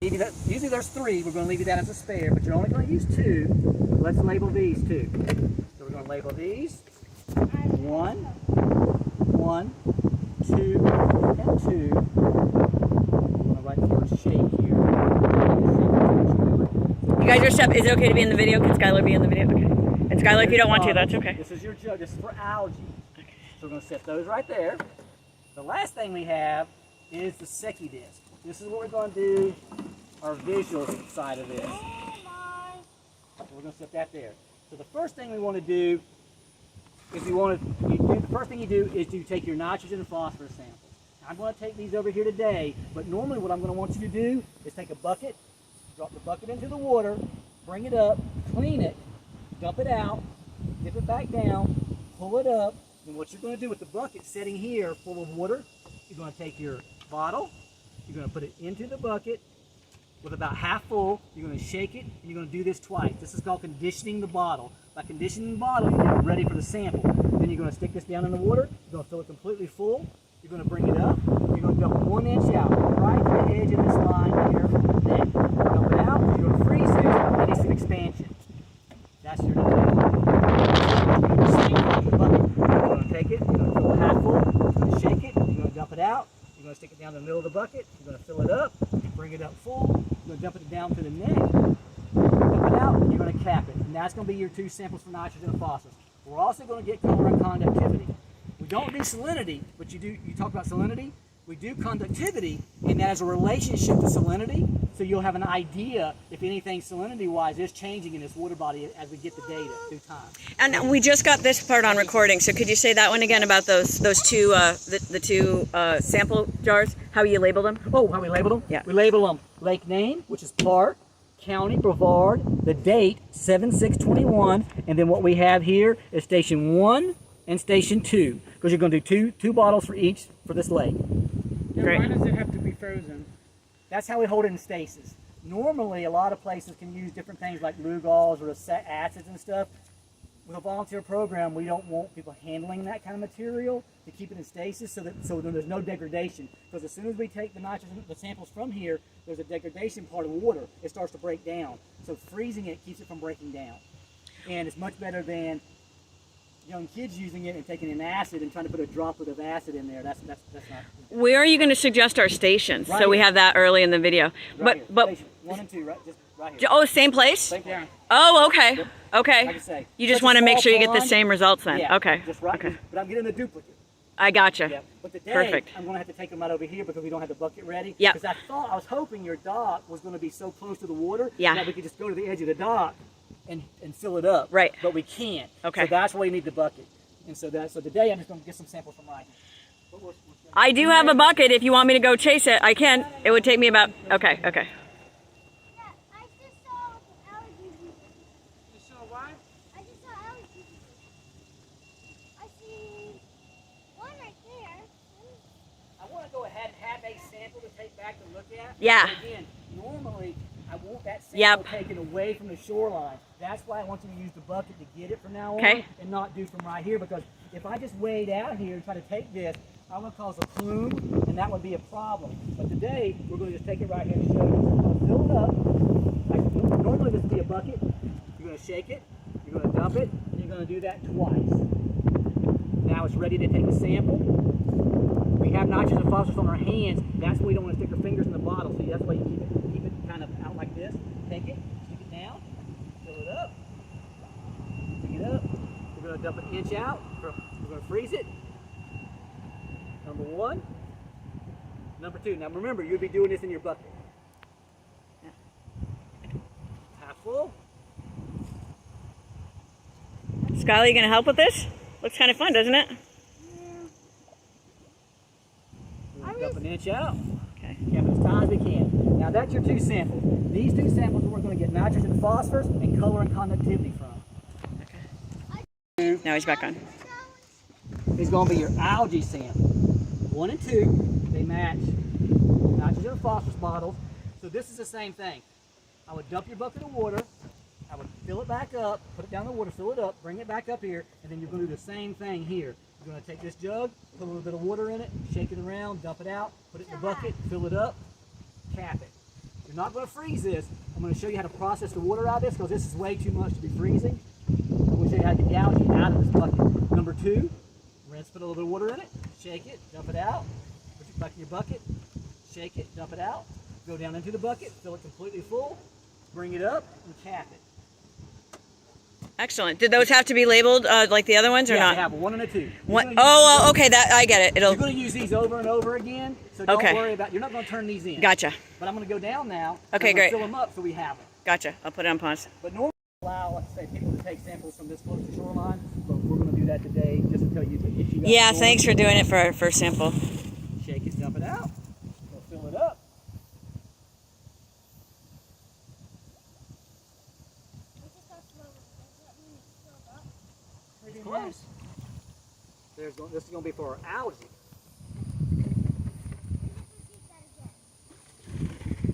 Usually there's 3. We're going to leave you that as a spare, but you're only going to use 2. Let's label these 2. So we're going to label these 1, 1, 2, and 2. I'm going to write the word shake here. You guys are is it okay to be in the video? Can Skylar be in the video? Okay. And Skylar, if you don't want to, that's okay. This is your jug. This is for algae. Okay. So we're going to set those right there. The last thing we have is the Secchi disc. This is what we're going to do our visual side of this. So we're going to set that there. So the first thing we want to do is the first thing you do is you take your nitrogen and phosphorus samples. Now, I'm going to take these over here today, but normally what I'm going to want you to do is take a bucket, drop the bucket into the water, bring it up, clean it, dump it out, dip it back down, pull it up, and what you're going to do with the bucket sitting here full of water, you're going to take your bottle, you're going to put it into the bucket with about half full, you're going to shake it, and you're going to do this twice. This is called conditioning the bottle. By conditioning the bottle, you get it ready for the sample. Then you're going to stick this down in the water, you're going to fill it completely full, you're going to bring it up, you're going to dump 1 inch out, right to the edge of this line here, then dump it out, you're going to freeze it, and it's an expansion. That's your same thing with the bucket. You're going to take it, you're going to fill it half full, you're going to shake it, you're going to dump it out, you're going to stick it down in the middle of the bucket, you're going to fill it up, bring it up full, you're going to dump it down to the neck, dump it out, and you're going to cap it. And that's going to be your 2 samples for nitrogen and phosphorus. We're also going to get color and conductivity. We don't do salinity, but you talk about salinity. We do conductivity, and that has a relationship to salinity, so you'll have an idea if anything salinity-wise is changing in this water body as we get the data through time. And we just got this part on recording, so could you say that one again about those 2 the 2 sample jars? How you label them? Oh, how we label them? Yeah. We label them lake name, which is Park, county, Brevard, the date 7/6/21, and then what we have here is station 1 and station 2, because you're going to do two bottles for each for this lake. Great. Why does it have to be frozen? That's how we hold it in stasis. Normally, a lot of places can use different things like lugols or acids and stuff. With a volunteer program, we don't want people handling that kind of material to keep it in stasis so there's no degradation. Because as soon as we take the nitrogen, the samples from here, there's a degradation part of the water. It starts to break down. So freezing it keeps it from breaking down. And it's much better than young kids using it and taking an acid and trying to put a droplet of acid in there. That's not. Where are you going to suggest our stations? Right so we here. have that early in the video. Right but Station 1 and 2, right? Just right here. oh, same place? Same place. Yeah. Oh, okay. Yep. Okay. Like I say, You just such a want to make small sure you get the pond. same results then. Yeah, Okay. Just right. Okay. But I'm getting a duplicate. I gotcha. Yeah. But today, Perfect. I'm going to have to take them right over here because we don't have the bucket ready. Yep. Because I was hoping your dock was going to be so close to the water that we could just go to the edge of the dock and fill it up. Right. But we can't. Okay. So that's why you need the bucket. And so today I'm just going to get some samples from right here. I do have a bucket. If you want me to go chase it, I can. It would take me about. Okay. Okay. Yeah, I just saw allergy juice. You saw what? I just saw allergy juice. I see one right there. I want to go ahead and have a sample to take back to look at. Yeah. But again, normally I want that sample Yep. taken away from the shoreline. That's why I want you to use the bucket to get it from now on and not do from right here, because if I just wade out here and try to take this, I'm going to cause a plume, and that would be a problem. But today, we're going to just take it right here and show you. I'm going to fill it up. Like, normally this would be a bucket. You're going to shake it, you're going to dump it, and you're going to do that twice. Now it's ready to take a sample. We have nitrogen and phosphorus on our hands. That's why we don't want to stick our fingers in the bottle. So that's why you keep it kind of out like this. Take it, stick it down, fill it up, pick it up. We're going to dump an inch out. We're going to freeze it. Number 1. Number 2. Now remember, you'll be doing this in your bucket. Half full. Skylar, you going to help with this? Looks kind of fun, doesn't it? We're going to dump an inch out. Okay. Cap it as tight as we can. Now that's your 2 samples. These 2 samples we're going to get nitrogen and phosphorus and color and conductivity from. Okay. Now he's back on. Is going to be your algae sample. 1 and 2, they match nitrogen and phosphorus bottles. So this is the same thing. I would dump your bucket of water, I would fill it back up, put it down in the water, fill it up, bring it back up here, and then you're going to do the same thing here. You're going to take this jug, put a little bit of water in it, shake it around, dump it out, put it in the bucket, fill it up, cap it. You're not going to freeze this. I'm going to show you how to process the water out of this because this is way too much to be freezing. I'm going to show you how to get the algae out of this bucket. Number 2, rinse, put a little bit of water in it, shake it, dump it out, put it back in your bucket, shake it, dump it out, go down into the bucket, fill it completely full, bring it up, and cap it. Excellent. Did those have to be labeled like the other ones or Yeah, not? they have a 1 and a 2. Okay, that I get it. You're going to use these over and over again, so don't Okay. worry about. You're not going to turn these in. Gotcha. But I'm going to go down now. Okay, and great. Fill them up so we have them. Gotcha. I'll put it on pause. But normally allow, let's say, people to take samples from this close to shoreline, but we're going to do that today just to tell you the issue. Yeah, thanks for doing it for our first sample. Shake it, dump it out. We'll fill it up. Pretty close. This is going to be for our algae.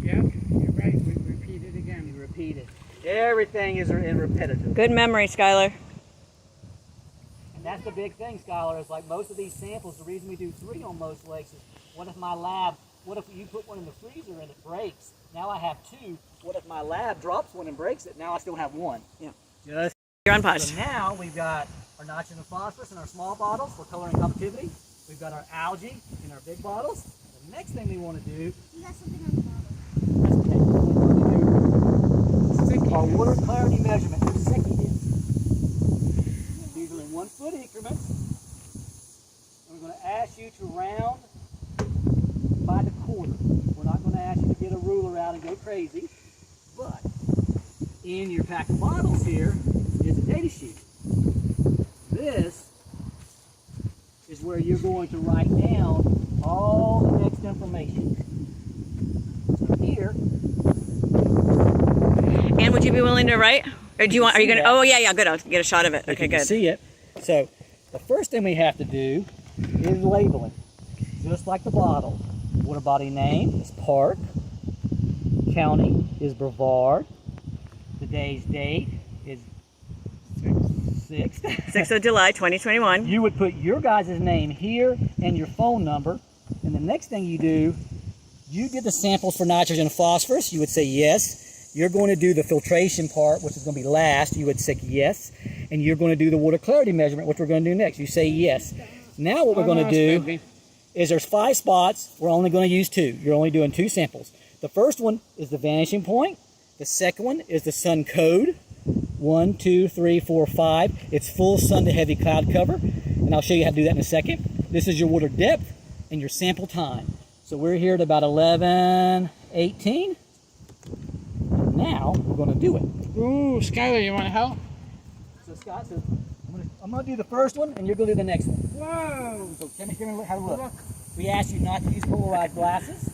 Yeah, you're right. We repeat it again. You repeat it. Everything is in repetitive. Good memory, Skylar. And that's the big thing, Skylar, is like most of these samples, the reason we do 3 on most lakes is, what if my lab, what if you put one in the freezer and it breaks? Now I have 2. What if my lab drops one and breaks it? Now I still have 1. Yeah. Just You're on pause. so now we've got our nitrogen and phosphorus in our small bottles for color and conductivity. We've got our algae in our big bottles. The next thing we want to do, You got something on the bottom. that's okay, we want to do our water clarity measurement, or SECI disc. These are in 1 foot increments. And we're going to ask you to round by the quarter. We're not going to ask you to get a ruler out and go crazy, but in your pack of bottles here is a data sheet. This is where you're going to write down all the next information. So here, And would you be willing to write? Or do you want, are you see going to, that. oh yeah, good. I'll get a shot of it. if Okay, you can good. see it. So the first thing we have to do is labeling, just like the bottle. Water body name is Park, county is Brevard, today's date is 6th. 6th of July, 2021. You would put your guys' name here and your phone number, and the next thing you do, you did the samples for nitrogen and phosphorus, you would say yes. You're going to do the filtration part, which is going to be last, you would say yes. And you're going to do the water clarity measurement, which we're going to do next. You say yes. Now what we're going to do is there's 5 spots, we're only going to use 2. You're only doing 2 samples. The first one is the vanishing point. The second one is the sun code. 1, 2, 3, 4, 5. It's full sun to heavy cloud cover. And I'll show you how to do that in a second. This is your water depth and your sample time. So we're here at about 11:18. Now we're going to do it. Ooh, Skylar, you want to help? So Scott says, I'm going to do the first one and you're going to do the next one. Whoa! So chemistry, have a look. We ask you not to use polarized glasses.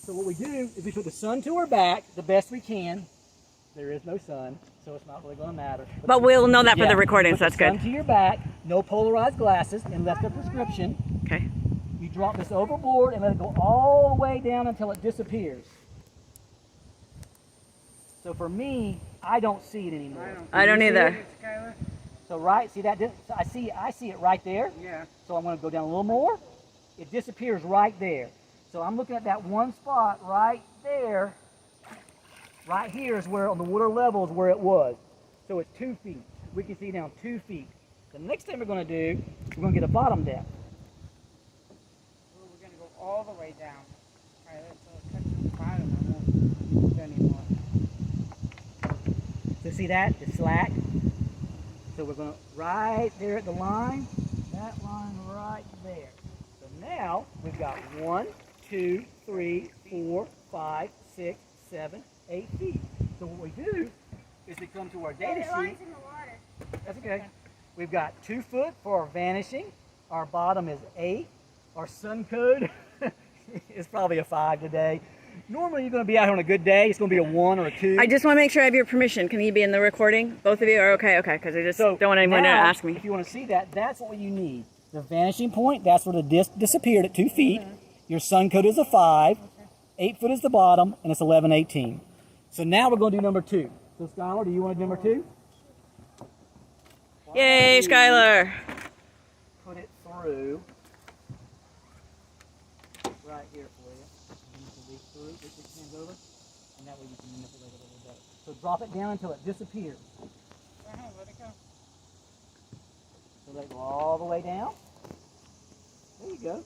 So what we do is we put the sun to our back the best we can. There is no sun, so it's not really going to matter. But we'll know that for Yeah, the recording, put so that's the sun good. to your back, no polarized glasses, unless they're prescription. Okay. You drop this overboard and let it go all the way down until it disappears. So for me, I don't see it anymore. I don't Do you see either. it? Skylar? So right, see that? I see it right there. Yeah. So I'm going to go down a little more. It disappears right there. So I'm looking at that one spot right there. Right here is where on the water level is where it was. So it's 2 feet. We can see down 2 feet. The next thing we're going to do, we're going to get a bottom depth. Well, we're going to go all the way down. All right, so touch the bottom. I won't do anymore. So see that? It's slack. So we're going to right there at the line. That line right there. So now we've got 1, 2, 3, 4, 5, 6, 7, 8 feet. So what we do is we come to our data The sheet. line's in the water. That's okay. We've got 2 foot for our vanishing. Our bottom is 8. Our sun code is probably a 5 today. Normally you're going to be out here on a good day. It's going to be a 1 or a 2. I just want to make sure I have your permission. Can you be in the recording? Both of you are okay, because I just don't want anyone to now, ask me. If you want to see that, that's what you need. The vanishing point, that's where the disc disappeared at 2 feet. Your sun code is a 5. 8 foot is the bottom, and it's 11:18. So now we're going to do number 2. So Skylar, do you want to do number 2? Yay, Skylar. Put it through right here for you. You can reach through, get your hands over. That way you can manipulate it a little better. So drop it down until it disappears. Let it go. So let it go all the way down. There you go.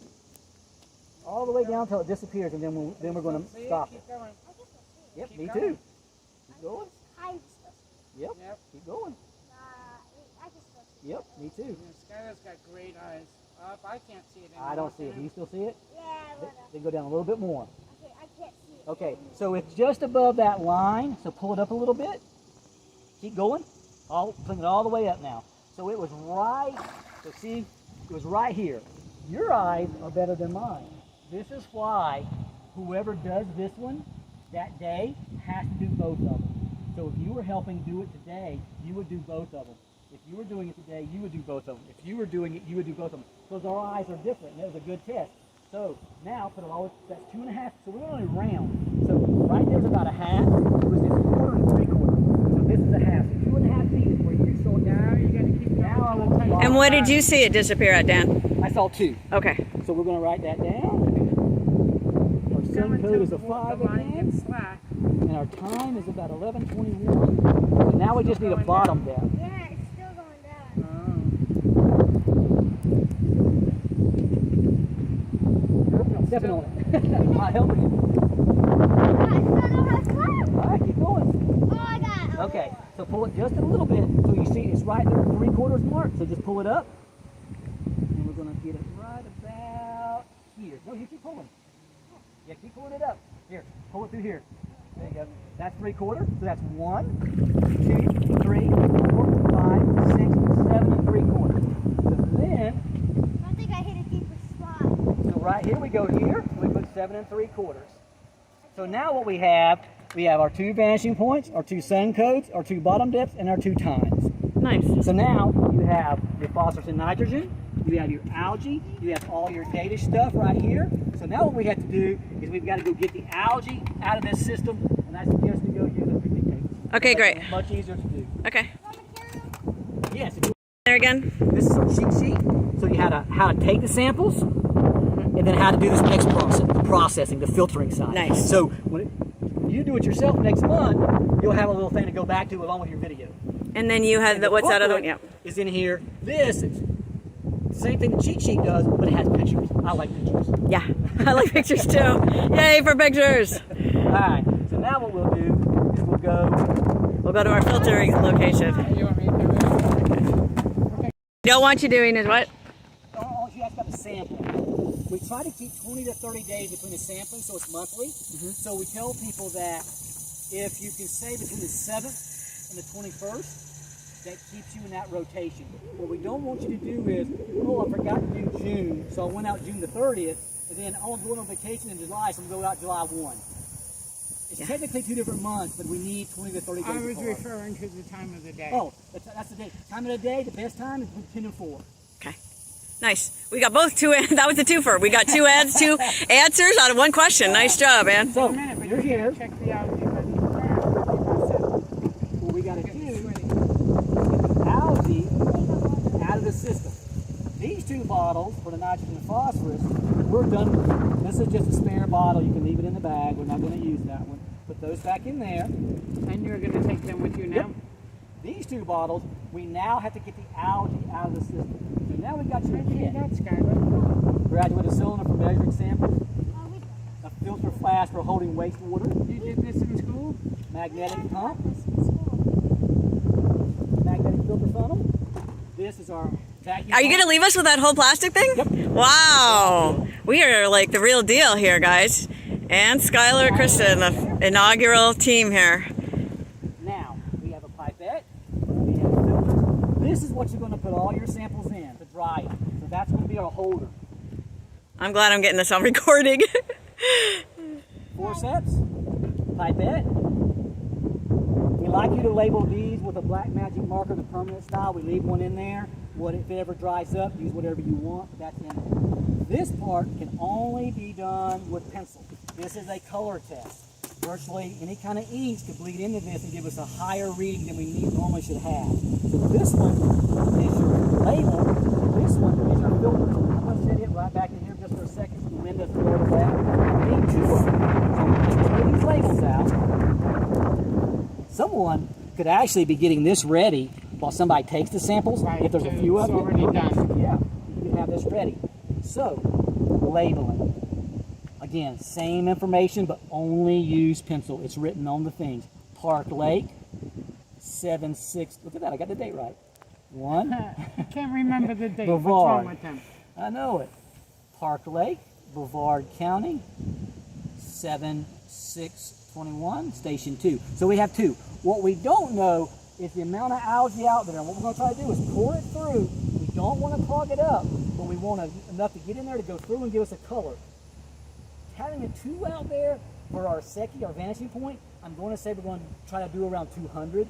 All the way down until it disappears, and then we're going to stop it. Keep going. I just don't see it. Yep, Keep me going. too. Keep going. Kind of still see Yep. Yep. Keep going. I can still see Yep, me too. Skylar's got great eyes. Up, I can't see it anymore. I don't see it. Do you still see it? Yeah, but Then go down a little bit more. okay, I can't see it. Okay, so it's just above that line, so pull it up a little bit. Keep going. Bring it all the way up now. So it was right, so see, it was right here. Your eyes are better than mine. This is why whoever does this one that day has to do both of them. So if you were helping do it today, you would do both of them. If you were doing it today, you would do both of them. If you were doing it, you would do both of them. Because our eyes are different, and that was a good test. So now put it all, that's 2.5, so we're only round. So right there's about a half, because it's 1/4 and 3/4. So this is a half. So 2.5 feet is where you saw it. Now you got to keep going. Now I will take And what did you see it disappear at, Dan? I saw 2. Okay. So we're going to write that down. Our sun Coming code to is a the 5 line again, gets slack. and our time is about 11:21. So now we just need a bottom depth. Yeah, it's still going down. Oh. Stepping on it. I'm not helping you. I still don't have time. All right, keep going. Oh, I got it. Okay, so pull it just a little bit. So you see it's right there at 3/4 mark. So just pull it up. And we're going to get it right about here. No, you keep pulling. Yeah, keep pulling it up. Here, pull it through here. There you go. That's 3/4. So that's 1, 2, 3, 4, 5, 6, 7 and 3/4. So then, I think I hit a deeper spot. so right here we go here. We put 7 3/4. So now what we have our 2 vanishing points, our 2 sun codes, our 2 bottom depths, and our 2 times. Nice. So now you have your phosphorus and nitrogen, you have your algae, you have all your data stuff right here. So now what we have to do is we've got to go get the algae out of this system, and I suggest we go use a picnic table. Okay, That's great. much easier to do. Okay. Yes, if you- There again. this is our cheat sheet. So you had how to take the samples, and then how to do this next process, the processing, the filtering side. Nice. So when you do it yourself next month, you'll have a little thing to go back to along with your video. And then you had And the, what's that other one? booklet Yeah. is in here. This is the same thing the cheat sheet does, but it has pictures. I like pictures. Yeah. I like pictures too. Yay for pictures. All right. So now what we'll do is we'll go. To our filtering location. You want me to do it? Don't want you doing is what? Oh, you asked about the sampling. We try to keep 20 to 30 days between the sampling, so it's monthly. So we tell people that if you can say between the 7th and the 21st, that keeps you in that rotation. What we don't want you to do is, oh, I forgot to do June, so I went out June the 30th, and then I'm going on vacation in July, so I'm going to go out July 1. It's technically 2 different months, but we need 20 to 30 days. I was apart. referring to the time of the day. Oh, that's the day. Time of the day, the best time is between 10 and 4. Okay. Nice. We got both 2. That was a twofer. We got 2 answers out of 1 question. Nice job, man. So, Wait a minute, but you're you here. gotta check the algae. What we got to do is get the algae out of the system. These 2 bottles for the nitrogen and phosphorus, we're done with. This is just a spare bottle. You can leave it in the bag. We're not going to use that one. Put those back in there. And you're going to take them with you now? Yep. These 2 bottles, we now have to get the algae out of the system. So now we've got your How'd you do kit. that, Skylar? Graduated cylinder for measuring samples. Oh, we A filter flask for holding wastewater. You did this in school? Magnetic pump. this in school. Magnetic filter funnel. This is our vacuum Are you pump. going to leave us with that whole plastic thing? Yep. Wow. We are like the real deal here, guys. And Skylar and Kristen, the inaugural team here. Now, we have a pipette, we have a filter. This is what you're going to put all your samples in to dry it. So that's going to be our holder. I'm glad I'm getting this on recording. Forceps, pipette. We like you to label these with a black magic marker, the permanent style. We leave one in there. If it ever dries up, use whatever you want, but that's in it. This part can only be done with pencil. This is a color test. Virtually any kind of inks could bleed into this and give us a higher reading than we normally should have. So this one is your label. This one is your filter. I'm going to set it right back in here just for a second so Linda can go to that. We need 2 of them. So we're going to take these labels out. someone could actually be getting this ready while somebody takes the samples. Right, If there's a so few of it's them, already done. yeah, you can have this ready. So, labeling. Again, same information, but only use pencil. It's written on the things. Park Lake, 7/6. Look at that, I got the date right. One. I can't remember the date. Brevard. What's wrong with them? I know it. Park Lake, Brevard County, 7/6/21, Station 2. So we have 2. What we don't know is the amount of algae out there. And what we're going to try to do is pour it through. We don't want to clog it up, but we want enough to get in there to go through and give us a color. Having a 2 out there for our Secchi, our vanishing point, I'm going to say we're going to try to do around 200.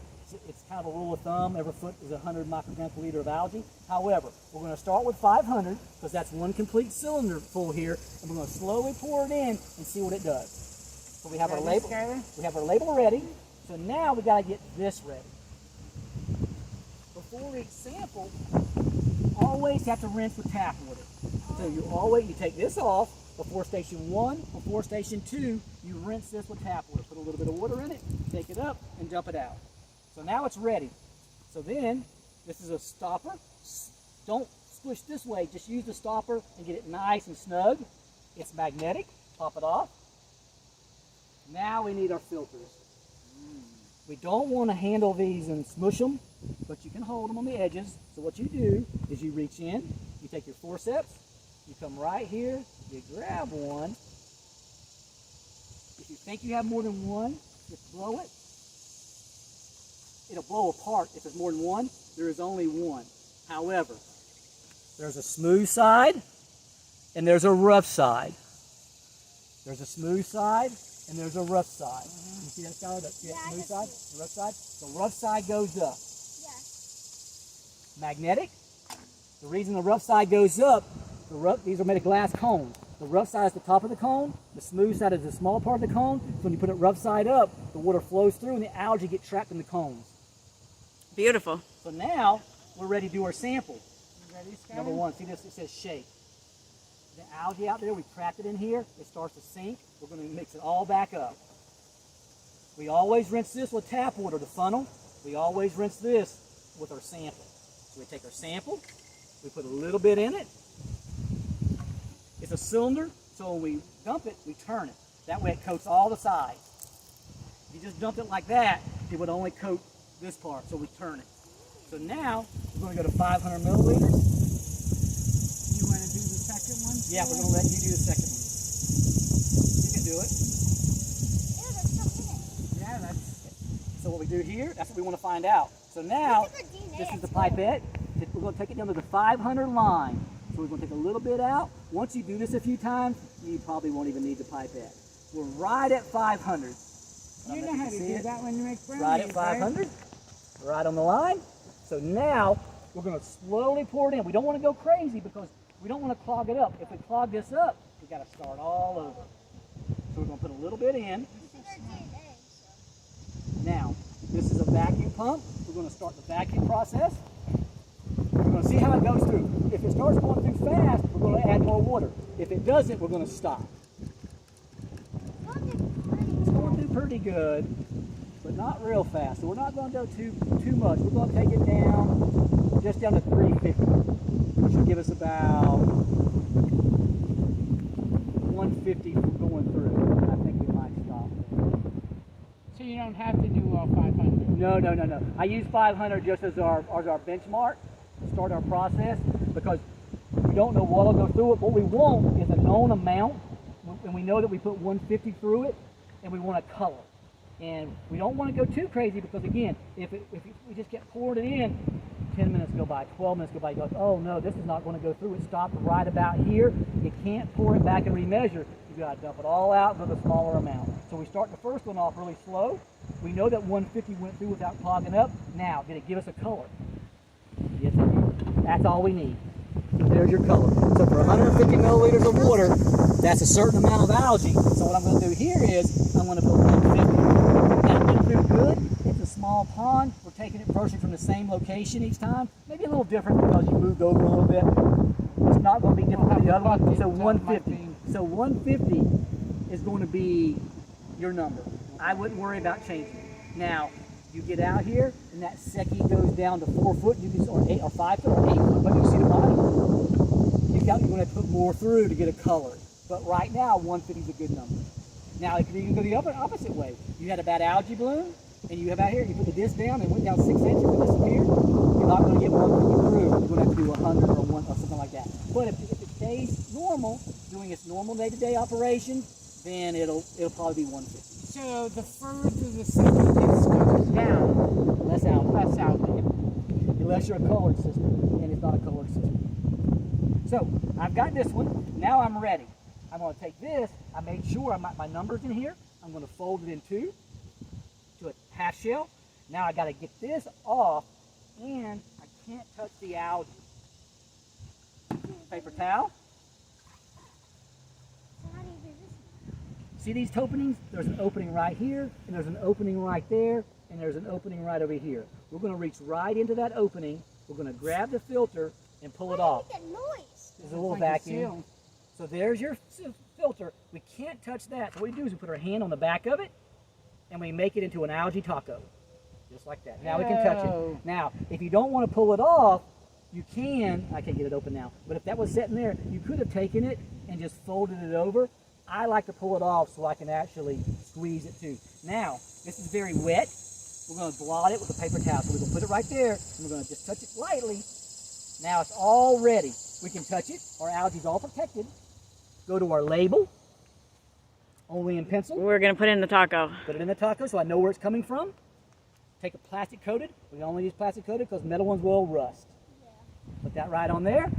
It's kind of a rule of thumb. Every foot is 100 micrograms per liter of algae. However, we're going to start with 500 because that's one complete cylinder full here, and we're going to slowly pour it in and see what it does. So we have our label. We have our label ready. So now we got to get this ready. Before each sample, always have to rinse with tap water. So you take this off. Before station 1, before station 2, you rinse this with tap water. Put a little bit of water in it, take it up, and dump it out. So now it's ready. So then, this is a stopper. Don't squish this way, just use the stopper and get it nice and snug. It's magnetic, pop it off. Now we need our filters. We don't want to handle these and smush them, but you can hold them on the edges. So what you do is you reach in, you take your forceps, you come right here, you grab one. If you think you have more than one, just blow it. It'll blow apart if there's more than one. There is only one. However, there's a smooth side and there's a rough side. There's a smooth side and there's a rough side. You see that side? See that smooth side? The rough side? The rough side goes up. Yes. Magnetic. The reason the rough side goes up, these are made of glass cones. The rough side is the top of the cone. The smooth side is the small part of the cone. So when you put it rough side up, the water flows through and the algae get trapped in the cones. Beautiful. So now we're ready to do our sample. You ready, Skyler? Number 1, see this? It says shake. The algae out there, we trapped it in here. It starts to sink. We're going to mix it all back up. We always rinse this with tap water, the funnel. We always rinse this with our sample. So we take our sample, we put a little bit in it. It's a cylinder, so when we dump it, we turn it. That way it coats all the sides. If you just dumped it like that, it would only coat this part, so we turn it. So now, we're going to go to 500 milliliters. You want to do the second one? Yeah, we're going to let you do the second one. You can do it. Ew, there's something in it. Yeah, that's... So what we do here, that's what we want to find out. So now, Look at the DNA this is the too. pipette. We're going to take it down to the 500 line. So we're going to take a little bit out. Once you do this a few times, you probably won't even need the pipette. We're right at 500. You know how to do that when you make brownies, Right at 500. Right on the line. So now we're going to slowly pour it in. We don't want to go crazy because we don't want to clog it up. If we clog this up, we got to start all over. So we're going to put a little bit in. This is our DNA, so. Now, this is a vacuum pump. We're going to start the vacuum process. We're going to see how it goes through. If it starts going through fast, we're going to add more water. If it doesn't, we're going to stop. It's going through pretty good, but not real fast. So we're not going to go too much. We're going to take it down, just down to 350, which will give us about 150 going through. I think we might stop. So you don't have to do all 500. No. I use 500 just as our benchmark to start our process because we don't know what will go through it. What we want is a known amount, and we know that we put 150 through it, and we want a color. And we don't want to go too crazy because, again, if we just get poured it in, 10 minutes go by, 12 minutes go by, you go, oh no, this is not going to go through. It stopped right about here. You can't pour it back and remeasure. You got to dump it all out with a smaller amount. So we start the first one off really slow. We know that 150 went through without clogging up. Now, did it give us a color? Yes, it did. That's all we need. There's your color. So for 150 milliliters of water, that's a certain amount of algae. So what I'm going to do here is I'm going to put 150. Now, it went through good. It's a small pond. We're taking it virtually from the same location each time. Maybe a little different because you moved over a little bit. It's not going to be different from the other one. So 150. So 150 is going to be your number. I wouldn't worry about changing it. Now, You get out here, and that secchi goes down to 4 foot, you can, or 8 or 5 foot or 8 foot, but you see the bottom. You're going to put more through to get a color. But right now, 150 is a good number. Now, it could even go the opposite way. You had a bad algae bloom, and you have out here, you put the disc down, and it went down 6 inches and disappeared. You're not going to get 150 through. You're going to have to do 100 or 1 or something like that. But if it stays normal, doing its normal day-to-day operation, then it'll probably be 150. So the further the second disc goes down, Less algae. less algae. Unless you're a colored system, and it's not a colored system. So, I've got this one. Now I'm ready. I'm going to take this. I made sure I got my numbers in here. I'm going to fold it in two to a half shell. Now I got to get this off, and I can't touch the algae. Paper towel. So how do you do this? See these openings? There's an opening right here, and there's an opening right there, and there's an opening right over here. We're going to reach right into that opening. We're going to grab the filter and pull it off. Why do you make that noise? There's a little Like a vacuum. seal. So there's your filter. We can't touch that. So what we do is we put our hand on the back of it, and we make it into an algae taco. Just like that. Now we can touch Whoa. it. Now, if you don't want to pull it off, you can, I can't get it open now, but if that was sitting there, you could have taken it and just folded it over. I like to pull it off so I can actually squeeze it too. Now, this is very wet. We're going to blot it with a paper towel. So we're going to put it right there, and we're going to just touch it lightly. Now it's all ready. We can touch it. Our algae's all protected. Go to our label, only in pencil. We're going to put in the taco. Put it in the taco so I know where it's coming from. Take a plastic coated. We only use plastic coated because metal ones will rust. Put that right on there.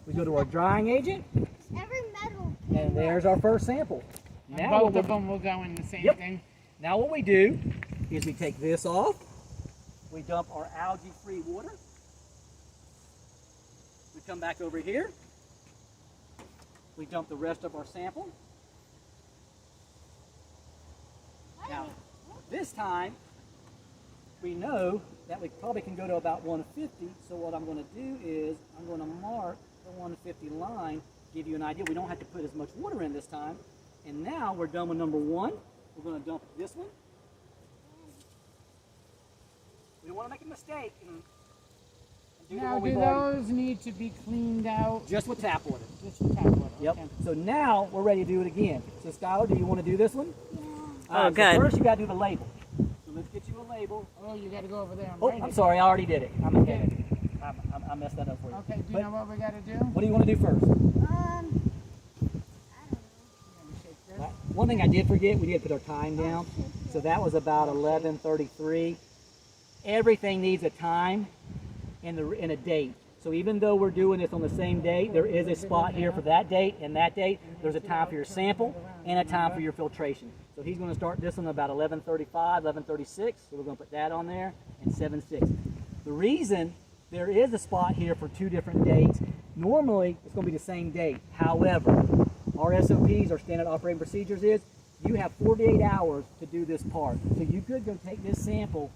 We go to our drying agent, Every metal. and there's our first sample. And Now both what of them will go in the same Yep. thing. Now what we do is we take this off. We dump our algae-free water. We come back over here. We dump the rest of our sample. Now, this time, we know that we probably can go to about 150, so what I'm going to do is I'm going to mark the 150 line, give you an idea. We don't have to put as much water in this time. And now we're done with number one. We're going to dump this one. We don't want to make a mistake and do the Now, one do we've already, those need to be cleaned out? just with tap water. Just with tap water. Yep. Okay. So now we're ready to do it again. So Skylar, do you want to do this one? Yeah. Oh, So good. first you got to do the label. So let's get you a label. Oh, you got to go over there and Oh, write I'm it. sorry, I already did it. I'm ahead. I messed that up for you. Okay, do you But know what we got to do? what do you want to do first? I don't know. You shake this. One thing I did forget, we did put our time down. So that was about 11:33. Everything needs a time and a date. So even though we're doing this on the same date, there is a spot here for that date and that date. There's a time for your sample and a time for your filtration. So he's going to start this one about 11:35, 11:36. So we're going to put that on there and 7:06. The reason there is a spot here for two different dates, normally it's going to be the same date. However, our SOPs, our standard operating procedures is you have 48 hours to do this part. So you could go take this sample,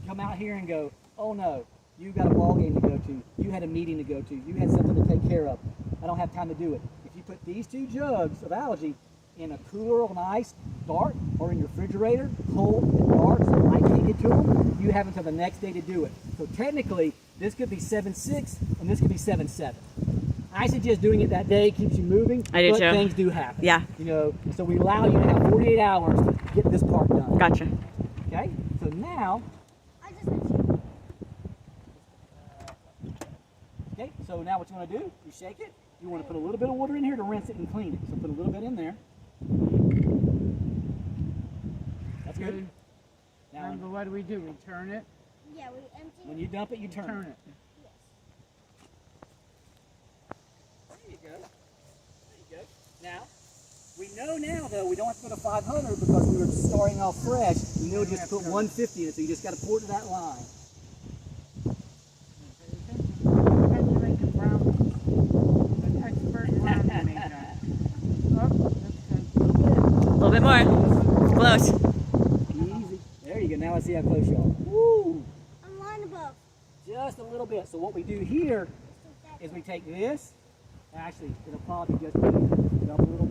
come out here and go, oh no, you got a ball game to go to, you had a meeting to go to, you had something to take care of. I don't have time to do it. If you put these two jugs of algae in a cooler on ice, dark, or in your refrigerator, cold and dark, so light can't get to them, you have until the next day to do it. So technically, this could be 7/6 and this could be 7/7. I suggest doing it that day, keeps you moving, I do but too. things do happen. Yeah. You know, so we allow you to have 48 hours to get this part done. Gotcha. Okay? So now, I just mentioned. okay, so now what you want to do, you shake it. You want to put a little bit of water in here to rinse it and clean it. So put a little bit in there. That's good. Good. Now, Remember, what do? We turn it. Yeah, we empty when it. you dump it, you turn Turn it. it. Yes. There you go. There you go. Now, we know now, though, we don't have to go to 500 because we were starting off fresh. We know just put 150 in it, so you just got to pour it to that line. You're making brownies. An expert brownie maker. Oh, that's good. A little bit more. Close. Easy. There you go. Now I see how close you are. Woo! I'm line above. Just a little bit. So what we do here Just like that. is we take this. Actually, it'll probably just be dump a little bit.